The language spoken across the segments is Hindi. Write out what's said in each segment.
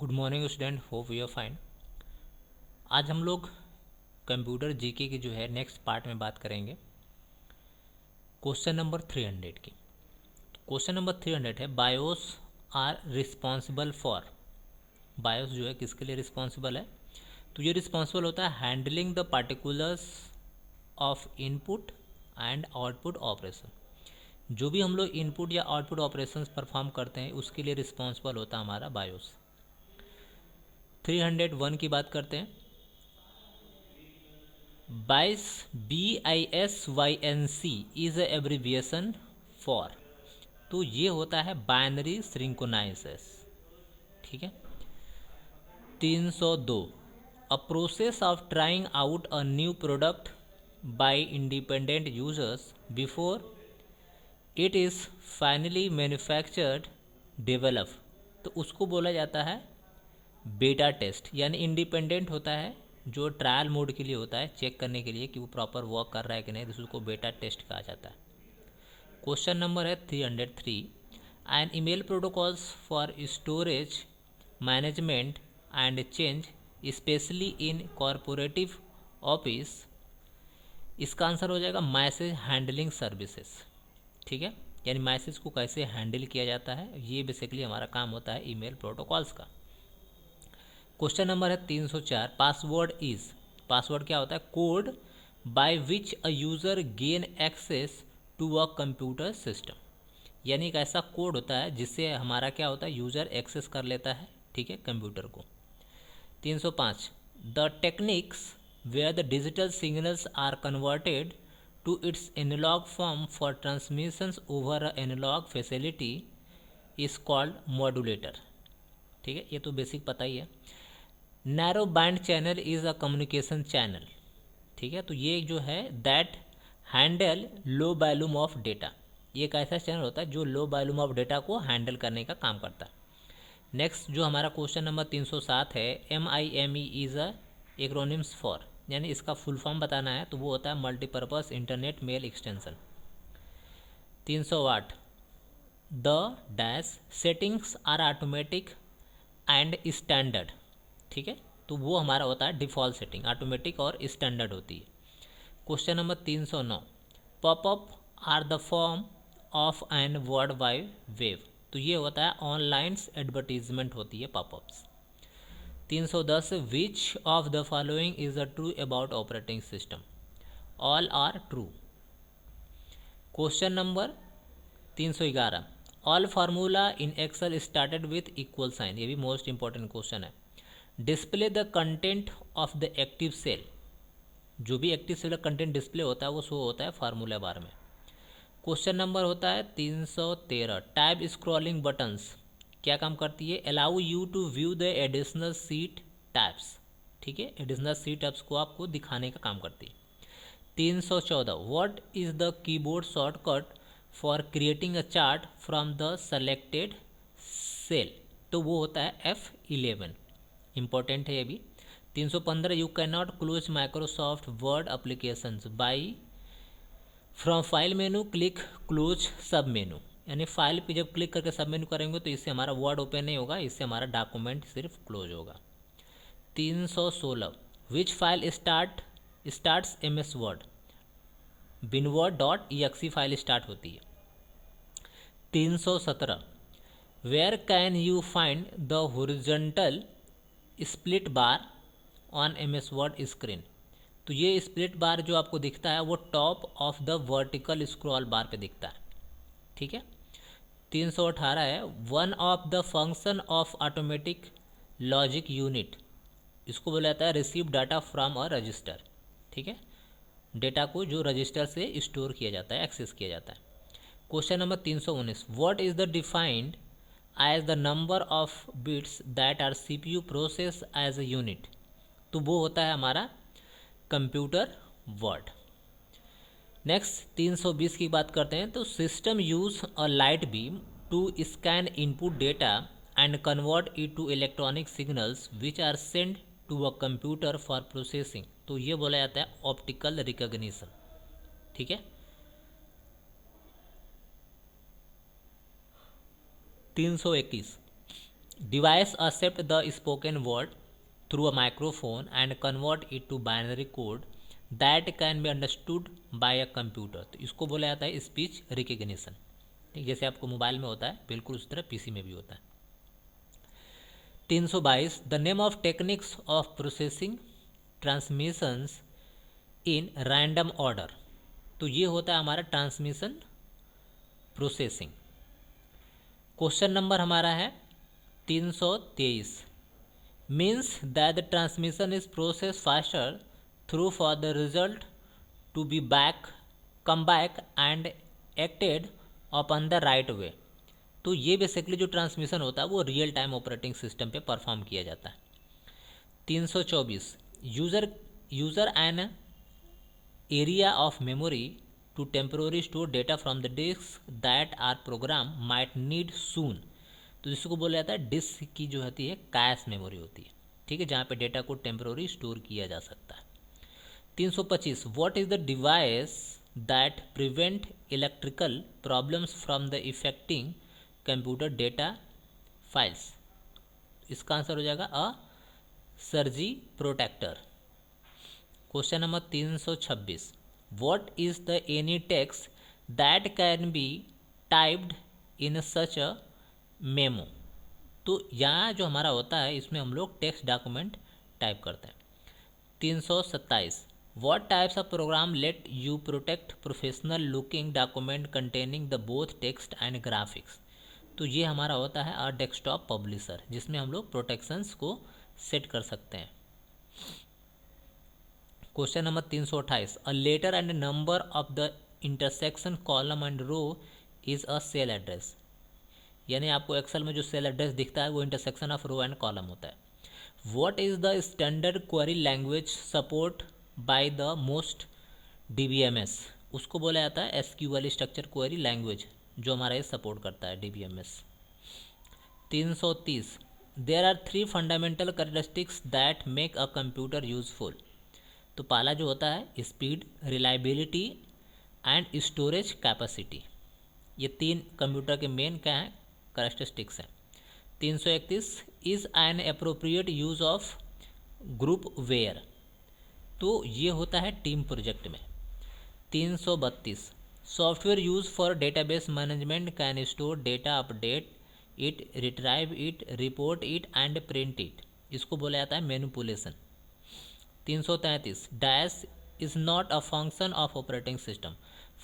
Good morning student, hope you are fine. आज हम लोग कंप्यूटर जीके की जो है नेक्स्ट पार्ट में बात करेंगे क्वेश्चन नंबर 300 की। क्वेश्चन नंबर 300 है BIOS are responsible for. BIOS जो है किसके लिए रिस्पॉन्सिबल है? तो ये रिस्पॉन्सिबल होता है handling the particulars of input and output operation. जो भी हम लोग इनपुट या आउटपुट ऑपरेशंस परफॉर्म करते हैं उसके लिए रिस्पॉन्सिबल होता है हमारा बायोस। 301 की बात करते हैं। बाइस BISYNC इज एब्रीविएशन फॉर। तो ये होता है बाइनरी सिंक्रोनाइजेशन। ठीक है। 302 a process of trying out a new product bye independent users before it is finally manufactured develop. तो उसको बोला जाता है बेटा टेस्ट, यानी इंडिपेंडेंट होता है, जो ट्रायल मोड के लिए होता है, चेक करने के लिए कि वो प्रॉपर वर्क कर रहा है कि नहीं, तो उसको बेटा टेस्ट कहा जाता है। क्वेश्चन नंबर है 303 an email protocols for storage management and change specially in corporative office. इसका आंसर हो जाएगा मैसेज हैंडलिंग सर्विसेज। ठीक है, यानी मैसेज को कैसे हैंडल किया जाता है, ये बेसिकली हमारा काम होता है ईमेल प्रोटोकॉल्स का। क्वेश्चन नंबर है 304 पासवर्ड इज। पासवर्ड क्या होता है? Code by which a user gain access to a computer system. यानी एक ऐसा कोड होता है जिससे हमारा क्या होता है, यूज़र एक्सेस कर लेता है, ठीक है, कंप्यूटर को। 305 the techniques where the digital signals are converted to its analogue form for transmissions over a analogue facility is called modulator. ठीक है, ये तो बेसिक पता ही है। Narrow band channel is a communication channel. ठीक है, तो ये जो है that handle low volume of data. ये एक ऐसा चैनल होता है जो लो वॉल्यूम ऑफ डेटा को हैंडल करने का काम करता है। नेक्स्ट जो हमारा क्वेश्चन नंबर 307 है MIME is a acronyms for, यानी इसका फुल फॉर्म बताना है, तो वो होता है multipurpose internet mail extension. 308 the dash settings are automatic and standard. ठीक है, तो वो हमारा होता है डिफ़ॉल्ट सेटिंग, ऑटोमेटिक और स्टैंडर्ड होती है। Question number 309 popup are the form of an world wide web. तो ये होता है ऑनलाइन एडवर्टीजमेंट होती है popups. 310 which of the following is a true about operating system? All are true. Question number 311 all formula in Excel started with equal sign. ये भी मोस्ट इंपॉर्टेंट क्वेश्चन है। Display the content of the active cell. जो भी एक्टिव सेल का कंटेंट डिस्प्ले होता है वो शो होता है फार्मूला बार में। क्वेश्चन नंबर होता है 313 टैब स्क्रॉलिंग बटन्स क्या काम करती है? Allow you to view the additional sheet tabs. ठीक है, एडिशनल सीट टैब्स को आपको दिखाने का काम करती है। 314 what is the keyboard shortcut for creating a chart from the selected cell? तो वो होता है F11। इंपॉर्टेंट है ये भी। 315 you can not close Microsoft word applications by from file menu click close सब मेनू। यानी फाइल पे जब क्लिक करके सब मेनू करेंगे तो इससे हमारा वर्ड ओपन नहीं होगा, इससे हमारा डॉक्यूमेंट सिर्फ क्लोज होगा। 316 which file starts MS Word? binword.exe file start होती है। 317 where can you find the horizontal split bar on MS Word screen? तो ये स्प्लिट बार जो आपको दिखता है वो top of the vertical scroll bar पे दिखता है। ठीक है। 318 है one of the function of automatic logic unit. इसको बोला जाता है receive data from a register. ठीक है, डेटा को जो रजिस्टर से स्टोर किया जाता है, एक्सेस किया जाता है। Question number 319 what is the defined as the number of bits that are CPU process as a unit? तो वो होता है हमारा कंप्यूटर वर्ड। नेक्स्ट 320 की बात करते हैं। तो system use a light beam to scan input data and convert it to electronic signals which are send to a computer for processing. तो ये बोला जाता है ऑप्टिकल रिकॉग्निशन। ठीक है। 321 Device accept the spoken word through a microphone and convert it to binary code that can be understood by a computer. तो इसको बोला जाता है स्पीच रिकग्निशन। ठीक, जैसे आपको मोबाइल में होता है बिल्कुल उस तरह पीसी में भी होता है। 322 the name of techniques of processing transmissions in random order. तो ये होता है हमारा ट्रांसमिशन प्रोसेसिंग। क्वेश्चन नंबर हमारा है 323 means that the transmission is process faster through for the result to be back come back and acted upon the right way. तो ये बेसिकली जो ट्रांसमिशन होता है वो रियल टाइम ऑपरेटिंग सिस्टम पे परफॉर्म किया जाता है। 324 user an area of memory to temporarily store data from the disks that are program might need soon। तो जिसको बोला जाता है डिस्क की जो होती है कैश मेमोरी होती है, ठीक है, जहाँ पे डेटा को टेम्पररी स्टोर किया जा सकता है। 325 what is the device that prevent electrical problems from the affecting computer data files. इसका आंसर हो जाएगा a surge protector. Question number 326 what is the any text that can be typed in such a memo। तो यहाँ जो हमारा होता है इसमें हम लोग टेक्स्ट डॉक्यूमेंट टाइप करते हैं। 327 what types of program let you protect professional looking document containing the both text and graphics। तो ये हमारा होता है अ डेस्कटॉप पब्लिशर, जिसमें हम लोग प्रोटेक्शंस को सेट कर सकते हैं। Question number 328 a letter and number of the intersection column and row is a cell address. यानी आपको एक्सेल में जो सेल एड्रेस दिखता है वो intersection of row and column होता है। What is the standard query language support by the most DBMS। उसको बोला जाता है SQL स्ट्रक्चर क्वेरी लैंग्वेज, जो हमारा ये सपोर्ट करता है DBMS। 330 there are 3 fundamental characteristics that make a computer useful. तो पहला जो होता है speed, reliability and storage capacity. ये 3 कंप्यूटर के मेन क्या हैं कैरेक्टरिस्टिक्स हैं। 331 is an appropriate use of groupware. तो ये होता है टीम प्रोजेक्ट में। 332 software use for database management can store data, update it, retrieve it, report it and print it. इसको बोला जाता है manipulation. 333 dash is not a function of operating system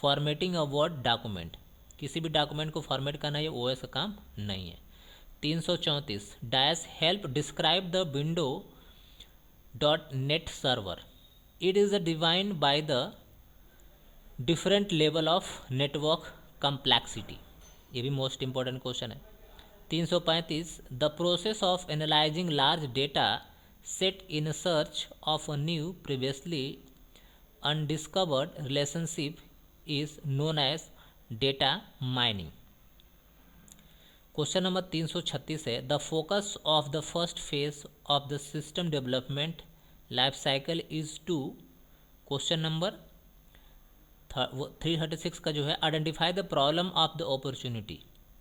formatting a word document. किसी भी डॉक्यूमेंट को फॉर्मेट करना ये OS का काम नहीं है। 334 dash help describe the window .NET server. It is defined by the different level of network complexity. ये भी मोस्ट इंपॉर्टेंट क्वेश्चन है। 335 the process of analysing large data set in search of a new previously undiscovered relationship is known as data mining। Question number 336 है the focus of the first phase of the system development life cycle is to. Question number 336 का जो है identify the problem of the opportunity.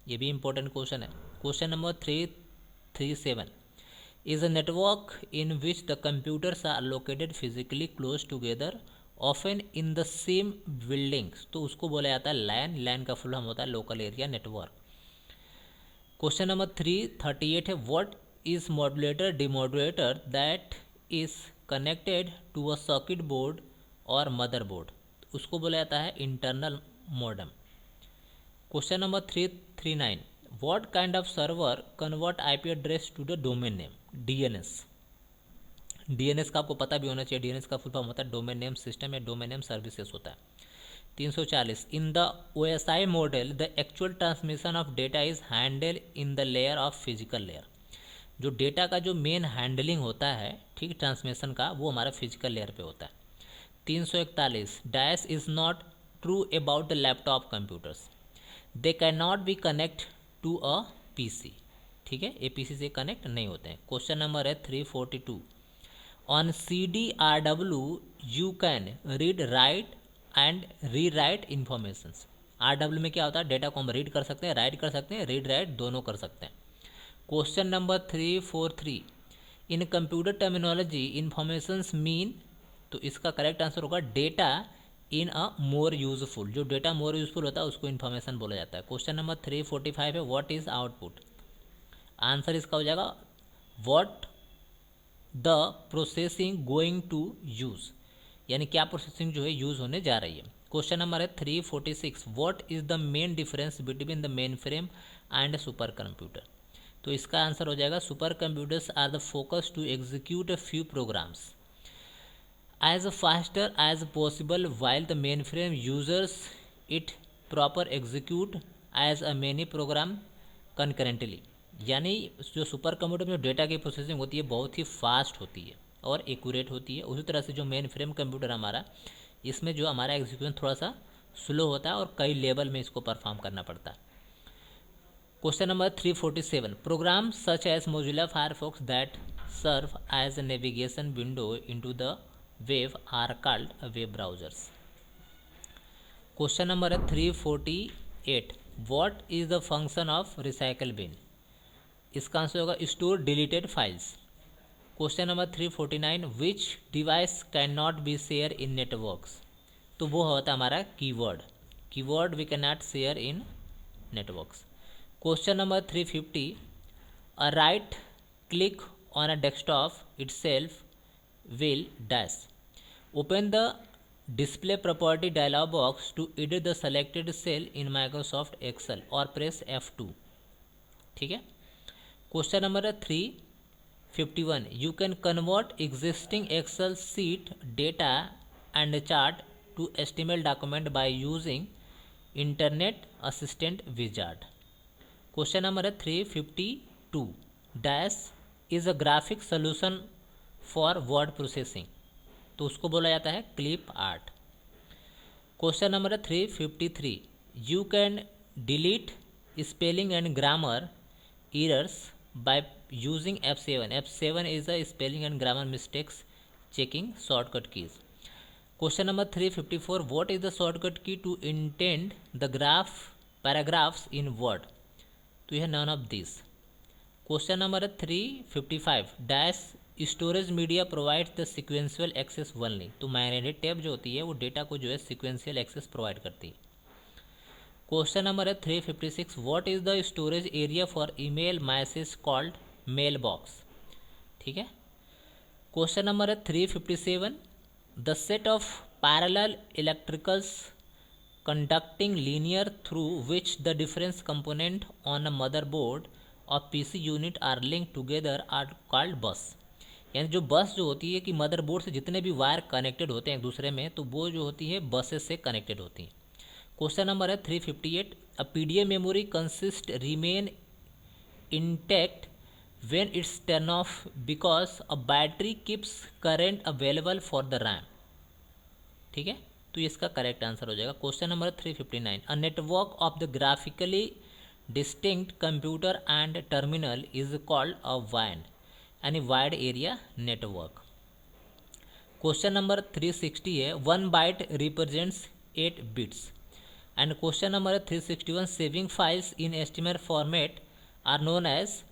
ये भी इंपॉर्टेंट क्वेश्चन है। Question number 337 is a network in which the computers are located physically close together often in the same buildings। तो उसको बोला जाता है LAN। LAN का फुल फॉर्म होता है local area network. Question number 338 है what is modulator demodulator that is connected to a circuit board और मदर बोर्ड। उसको बोला जाता है internal modem. Question number 339 What kind of server convert IP address to the domain name? DNS। DNS का आपको पता भी होना चाहिए। DNS का फुल फॉर्म होता है डोमेन नेम सिस्टम या डोमेन नेम सर्विसेज होता है। 340 in the OSI model the actual transmission of data is handle in the layer of physical layer. जो डेटा का जो मेन हैंडलिंग होता है, ठीक, ट्रांसमिशन का, वो हमारा फिजिकल लेयर पे होता है। 341 dash is not true about the laptop computers. They can not be connect to a PC। ठीक है, ये PC से कनेक्ट नहीं होते हैं। क्वेश्चन नंबर है 342 on CDRW you can read, right and re right informations. RW में क्या होता है, डेटा को हम रीड कर सकते हैं, राइट कर सकते हैं, रीड राइट दोनों कर सकते हैं। क्वेश्चन नंबर 343, इन कंप्यूटर टर्मिनोलॉजी इन्फॉर्मेशंस मीन, तो इसका करेक्ट आंसर होगा डेटा इन अ मोर यूजफुल। जो डेटा मोर यूजफुल होता है उसको इन्फॉर्मेशन बोला जाता है। क्वेश्चन नंबर 345 है, व्हाट इज आउटपुट। आंसर इसका हो जाएगा what the processing going to use, यानी क्या प्रोसेसिंग जो है यूज़ होने जा रही है। क्वेश्चन नंबर है 346, what is the main difference between the mainframe and supercomputer. तो इसका आंसर हो जाएगा supercomputers are the focus to execute a few programs as faster as possible while the mainframe uses it proper execute as a many program concurrently। यानी जो सुपर कंप्यूटर में जो डेटा की प्रोसेसिंग होती है बहुत ही फास्ट होती है और एक्यूरेट होती है। उसी तरह से जो मेन फ्रेम कंप्यूटर हमारा, इसमें जो हमारा एग्जीक्यूशन थोड़ा सा स्लो होता है और कई लेवल में इसको परफॉर्म करना पड़ता है। Question number 347, program such as Mozilla Firefox that serve as a navigation window into the web are called web browsers. Question number है 348, what is the function of recycle bin. इसका आंसर होगा store deleted files. Question number 349, which device can not be share in networks. तो वो होता है हमारा keyword we can not share in networks. Question number 350, a right click on a desktop itself will dash open the display property dialog box to edit the selected cell in Microsoft Excel or press F2। ठीक है। Question number 351, you can convert existing Excel sheet data and chart to HTML document by using Internet Assistant Wizard। Question number 352, dash is a graphic solution for Word processing, तो उसको बोला जाता है clip art. Question number 353, you can delete spelling and grammar errors by using F7। F7 is a spelling and grammar mistakes checking shortcut keys. Question number 354, what is the shortcut key to indent the paragraphs in Word. तो यह none of this. Question number 355, dash storage media provides the sequential access only. तो मैग्नेटिक टेप जो होती है वो डेटा को जो है सिक्वेंशियल एक्सेस प्रोवाइड करती है। क्वेश्चन नंबर है 356, what is the storage area for email message called mailbox. ठीक है। क्वेश्चन नंबर है 357, the set of parallel electricals conducting linear through which the difference component on a motherboard of PC unit are link together are called bus. यानी जो बस जो होती है कि मदरबोर्ड से जितने भी वायर कनेक्टेड होते हैं एक दूसरे में, तो वो जो होती है बसेस से कनेक्टेड होती हैं। क्वेश्चन नंबर है 358, a PDF memory consist remain intact when it's turn off because a battery keeps current available for the RAM. ठीक है, तो इसका करेक्ट आंसर हो जाएगा। Question number 359, a network of the graphically distinct computer and terminal is called a WAN, यानी wide area network. Question number 360 है, 1 byte represents 8 bits. And question number 361, saving files in HTML format are known as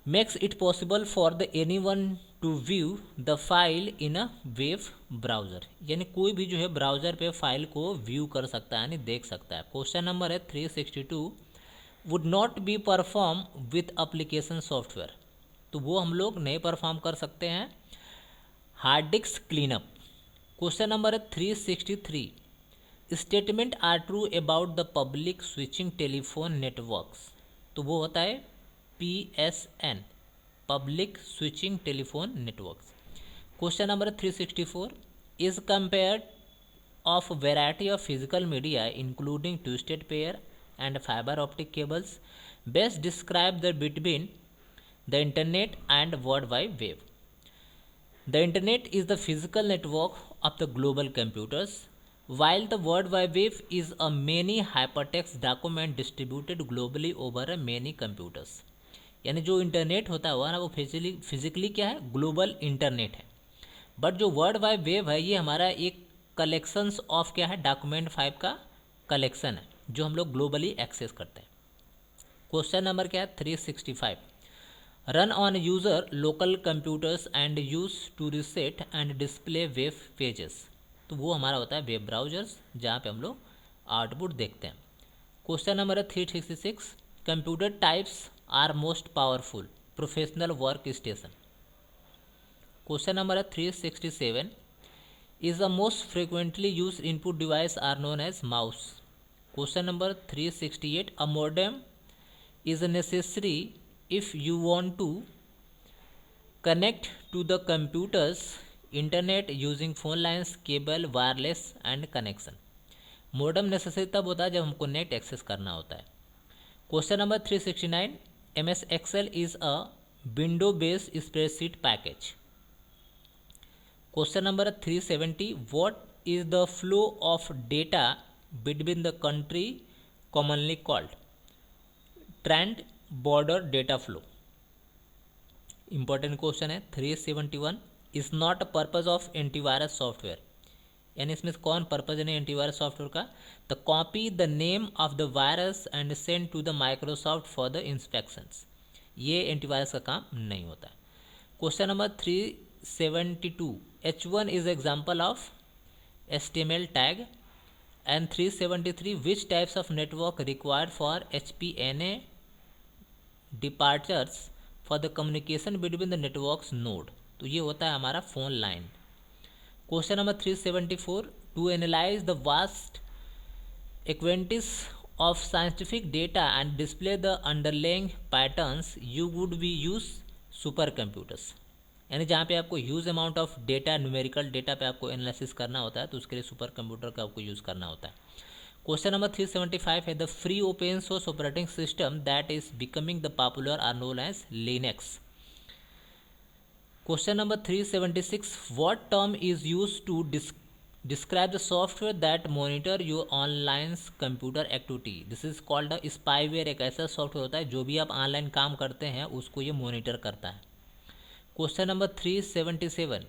makes it possible for the anyone to view the file in a web browser. यानी कोई भी जो है ब्राउज़र पे फाइल को व्यू कर सकता है, यानी देख सकता है। क्वेश्चन नंबर है 362, would not be perform with application software. तो वो हम लोग नहीं परफॉर्म कर सकते हैं hard disk cleanup. Question number है 363, statement are true about the public switching telephone networks. तो वो होता है PSN, public switching telephone networks. Question number 364, is compared of variety of physical media including twisted pair and fibre optic cables best describe the between the internet and world wide web। The internet is the physical network of the global computers, while the world wide web is a many hypertext document distributed globally over a many computers। यानी जो इंटरनेट होता हुआ ना वो फिजिकली क्या है, ग्लोबल इंटरनेट है। बट जो वर्ल्ड वाइड वेब है ये हमारा एक कलेक्शंस ऑफ क्या है, डॉक्यूमेंट फाइल का कलेक्शन है जो हम लोग ग्लोबली एक्सेस करते हैं। क्वेश्चन नंबर क्या है 365, run on user local computers and use to reset and display web pages. तो वो हमारा होता है वेब ब्राउजर्स, जहाँ पे हम लोग आउटपुट देखते हैं। क्वेश्चन नंबर है 366, computer types are most powerful, professional work station. Question number है 367, is the most frequently use input device are known as mouse. Question number 368, a modem is necessary if you want to connect to the computer's internet using phone lines, cable, wireless and connection। Modem necessary तब होता है जब हमको नेट एक्सेस करना होता है। Question number 369, M S Excel is a window based spreadsheet package. Question number 370, what is the flow of data between the country commonly called trend border data flow. Important question है 371, is not a purpose of antivirus software. यानी इसमें कौन पर्पज नहीं एंटीवायरस सॉफ्टवेयर का? The copy the name of the virus and send to the Microsoft for the inspections. ये एंटीवायरस का काम नहीं होता है। Question number 372, H1 is example of HTML tag। and 373, which types of network required for HPNA departures for the communication between the networks node। तो ये होता है हमारा phone line. Question number 374, to analyse the vast quantities of scientific data and display the underlying patterns you would be use super computers. यानी जहाँ पे आपको huge amount of data, numerical data पे आपको एनालिसिस करना होता है, तो उसके लिए सुपर कंप्यूटर का आपको यूज़ करना होता है। क्वेश्चन नंबर 375 है, the free open source operating system that is becoming the popular are known as Linux. Question number 376, what term is use to describe the software that monitor your online computer activity. This is called a spyware. एक ऐसा सॉफ्टवेयर होता है जो भी आप ऑनलाइन काम करते हैं उसको ये मॉनिटर करता है। Question number 377,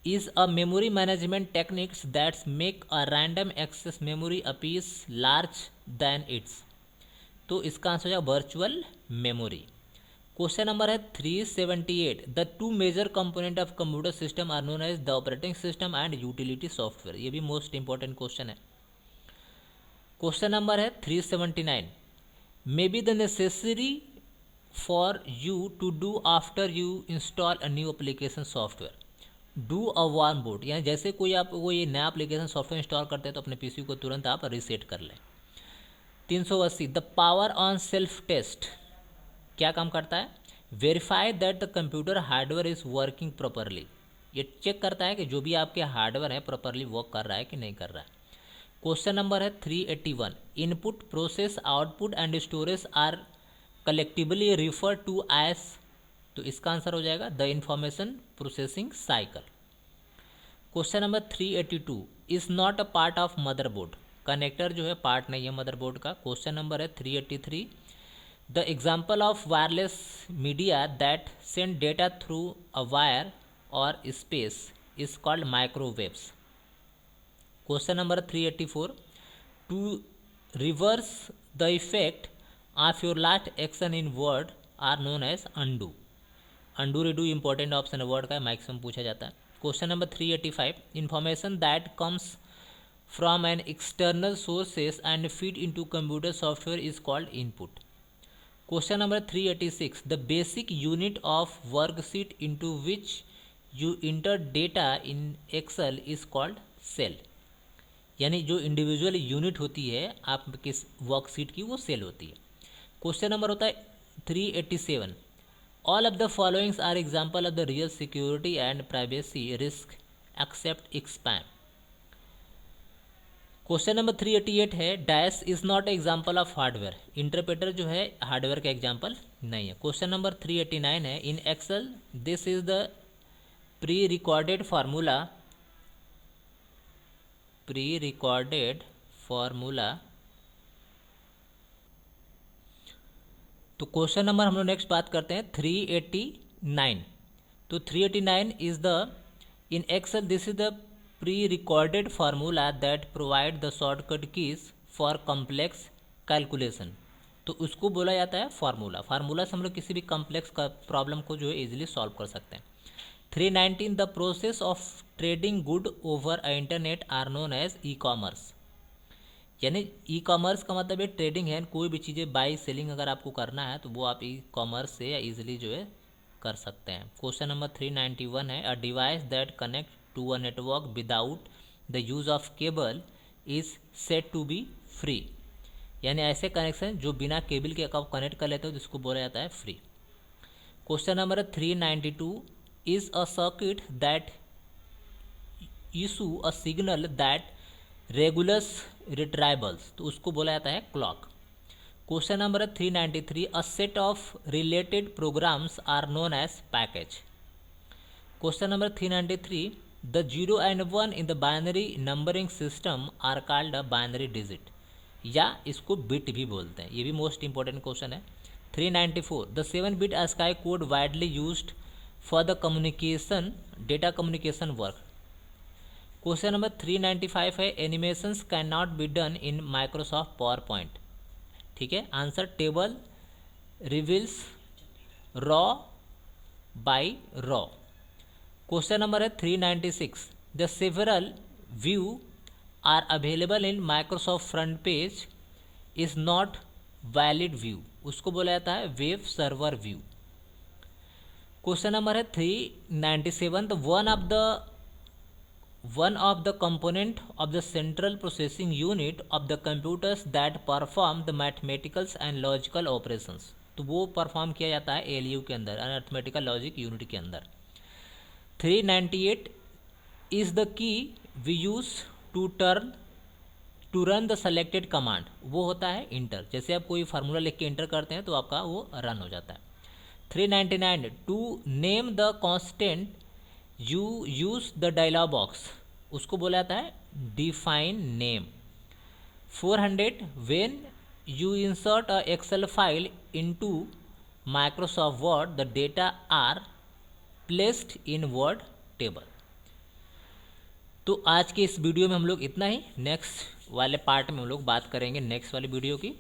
is a memory management techniques that make a random access memory appears large than its। तो इसका आंसर हो जाएगा वर्चुअल मेमोरी। क्वेश्चन नंबर है 378, the two major component of computer system are known as the operating system and utility software. ये भी मोस्ट इंपॉर्टेंट क्वेश्चन है। क्वेश्चन नंबर है 379, may be the necessary for you to do after you install a new application software। do a warm boot, यानी जैसे कोई आप वो ये नया एप्लीकेशन सॉफ्टवेयर इंस्टॉल करते हैं तो अपने पीसी को तुरंत आप रीसेट कर लें। 380, the power on self test क्या काम करता है? Verify that the computer hardware is working properly. ये चेक करता है कि जो भी आपके हार्डवेयर है प्रॉपरली वर्क कर रहा है कि नहीं कर रहा है। क्वेश्चन नंबर है 381, input, process, output and storage are collectively refer to as. तो इसका आंसर हो जाएगा the information processing cycle. Question number 382, is not a part of motherboard. Connector जो है पार्ट नहीं है मदरबोर्ड का। क्वेश्चन नंबर है 383, the example of wireless media that send data through a wire और space is called microwaves. Question number 384, to reverse the effect of your last action in Word are known as undo. Undo redo important option है वर्ड का, मैक्सिमम पूछा जाता है। Question number 385, information that comes from an external sources and feed into computer software is called input. Question number 386, the basic unit of worksheet into which you enter data in Excel is called cell. यानी जो इंडिविजुअल यूनिट होती है आपके वर्कशीट की वो सेल होती है। क्वेश्चन नंबर होता है 387, all of the followings are example of the real security and privacy risk except spam. Question number 388 है, dash is not example of hardware. Interpreter जो है हार्डवेयर का एग्जाम्पल नहीं है। क्वेश्चन नंबर 389 है, in Excel this is the pre recorded formula. तो क्वेश्चन नंबर हम लोग नेक्स्ट बात करते हैं 389। तो 389 is the in Excel this is the pre recorded formula that provide the shortcut keys for complex calculation. तो उसको बोला जाता है फार्मूला। फार्मूला से हम लोग किसी भी कॉम्प्लेक्स का प्रॉब्लम को जो है इजीली सॉल्व कर सकते हैं। 319 the process of trading good over internet are known as e commerce. यानी ई कॉमर्स का मतलब है ट्रेडिंग है, कोई भी चीज़ें बाई सेलिंग अगर आपको करना है तो वो आप ई कॉमर्स से या ईजिली जो है कर सकते हैं। क्वेश्चन नंबर 391 है a device that connect to a network without the use of cable is said to be free. यानी ऐसे कनेक्शन जो बिना केबल के आप कनेक्ट कर लेते हो जिसको बोला जाता है free. Question number 392 is a circuit that issue a signal that regulates retrievals, तो उसको बोला जाता है clock. Question number 393 a set of related programs are known as package. Question number 393 the 0 and 1 in the binary numbering system are called a binary digit, या इसको बिट भी बोलते हैं, ये भी मोस्ट इंपॉर्टेंट क्वेश्चन है। 394 the 7-bit ASCII code widely used for the communication data communication work. Question number 395 है animations can not be done in Microsoft PowerPoint. ठीक है, answer table reveals row by row. Question number है 396 the several view are available in Microsoft FrontPage is not valid view, उसको बोला जाता है web server view. Question number है 397 the one of the component of the central processing unit of the computers that perform the mathematical and logical operations, तो वो परफॉर्म किया जाता है ALU के अंदर, अरिथमेटिकल लॉजिक यूनिट के अंदर। 398 is the key we use to run the selected command, वो होता है इंटर। जैसे आप कोई फार्मूला लिख के इंटर करते हैं तो आपका वो रन हो जाता है। 399 to name the constant you use the dialog box, उसको बोला जाता है define name. 400 when you insert a Excel file into Microsoft Word the data are placed in Word table. तो आज के इस वीडियो में हम लोग इतना ही, नेक्स्ट वाले पार्ट में हम लोग बात करेंगे नेक्स्ट वाली वीडियो की।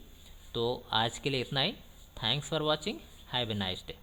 तो आज के लिए इतना ही, thanks for watching, have a nice day.